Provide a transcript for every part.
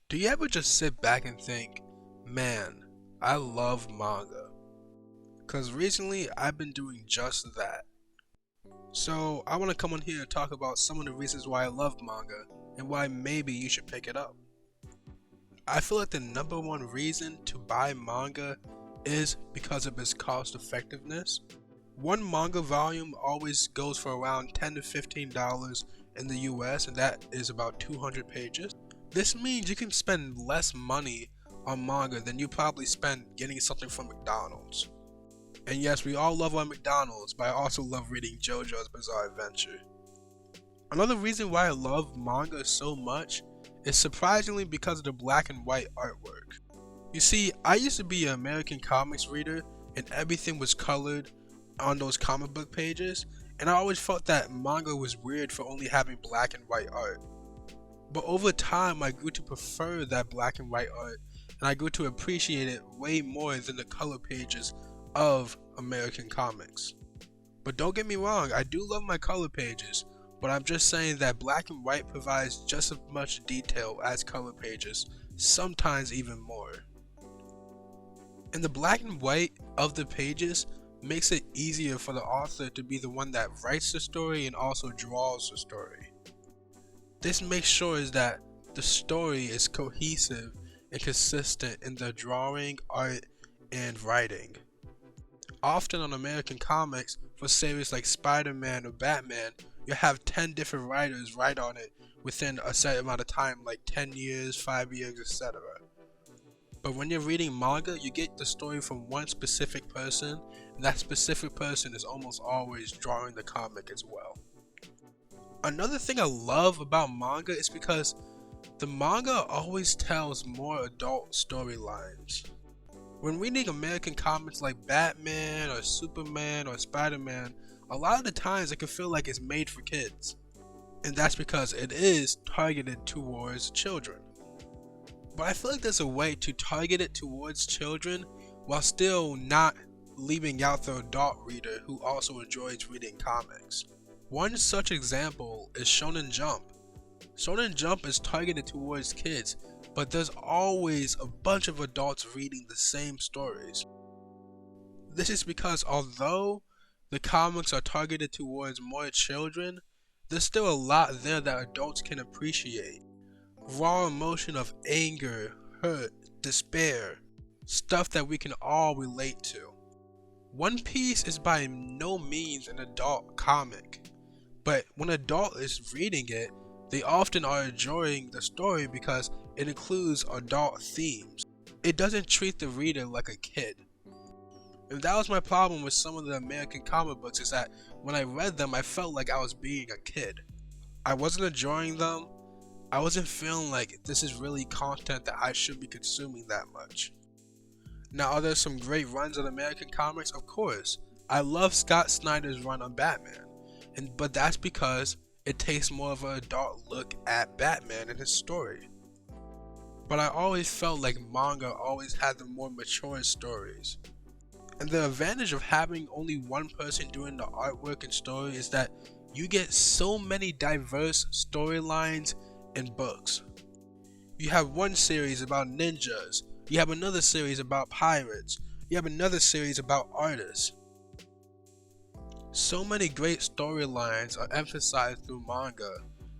Do you ever just sit back and think, man, I love manga? Cause recently I've been doing just that. So I want to come on here and talk about some of the reasons why I love manga and why maybe you should pick it up. I feel like the number one reason to buy manga is because of its cost effectiveness. One manga volume always goes for around $10 to $15 in the US, and that is about 200 pages. This means you can spend less money on manga than you probably spend getting something from McDonald's. And yes, we all love our McDonald's, but I also love reading JoJo's Bizarre Adventure. Another reason why I love manga so much is surprisingly because of the black and white artwork. You see, I used to be an American comics reader and everything was colored on those comic book pages, and I always felt that manga was weird for only having black and white art. But over time I grew to prefer that black and white art, and I grew to appreciate it way more than the color pages of American comics. But don't get me wrong, I do love my color pages, but I'm just saying that black and white provides just as much detail as color pages, sometimes even more. And the black and white of the pages makes it easier for the author to be the one that writes the story and also draws the story. This makes sure that the story is cohesive and consistent in the drawing, art, and writing. Often on American comics, for series like Spider-Man or Batman, you have 10 different writers write on it within a set amount of time, like 10 years, 5 years, etc. But when you're reading manga, you get the story from one specific person, and that specific person is almost always drawing the comic as well. Another thing I love about manga is because the manga always tells more adult storylines. When reading American comics like Batman or Superman or Spider-Man, a lot of the times it can feel like it's made for kids. And that's because it is targeted towards children. But I feel like there's a way to target it towards children while still not leaving out the adult reader who also enjoys reading comics. One such example is Shonen Jump. Shonen Jump is targeted towards kids, but there's always a bunch of adults reading the same stories. This is because although the comics are targeted towards more children, there's still a lot there that adults can appreciate. Raw emotion of anger, hurt, despair, stuff that we can all relate to. One Piece is by no means an adult comic, but when an adult is reading it, they often are enjoying the story because it includes adult themes. It doesn't treat the reader like a kid. And that was my problem with some of the American comic books, is that when I read them I felt like I was being a kid. I wasn't enjoying them. I wasn't feeling like this is really content that I should be consuming that much. Now, are there some great runs on American comics? Of course. I love Scott Snyder's run on Batman, but that's because it takes more of an adult look at Batman and his story. But I always felt like manga always had the more mature stories. And the advantage of having only one person doing the artwork and story is that you get so many diverse storylines in books. You have one series about ninjas, you have another series about pirates, you have another series about artists. So many great storylines are emphasized through manga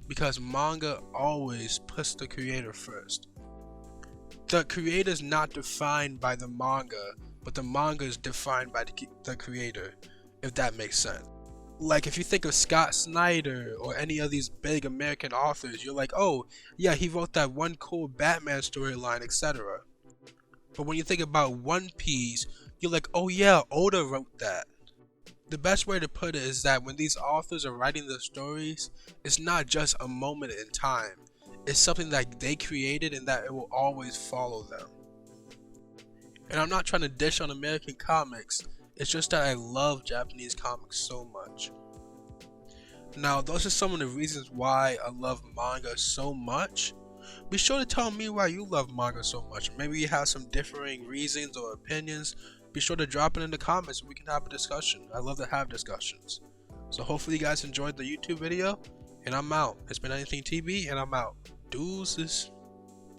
because manga always puts the creator first. The creator is not defined by the manga, but the manga is defined by the creator, if that makes sense. Like if you think of Scott Snyder or any of these big American authors, you're like, oh yeah, he wrote that one cool Batman storyline, etc. But when you think about One Piece, you're like, oh yeah, Oda wrote that. The best way to put it is that when these authors are writing their stories, it's not just a moment in time. It's something that they created and that it will always follow them. And I'm not trying to dish on American comics, it's just that I love Japanese comics so much. Now, those are some of the reasons why I love manga so much. Be sure to tell me why you love manga so much. Maybe you have some differing reasons or opinions. Be sure to drop it in the comments and we can have a discussion. I love to have discussions. So hopefully you guys enjoyed the YouTube video, and I'm out. It's been Anything TV, and I'm out. Deuces.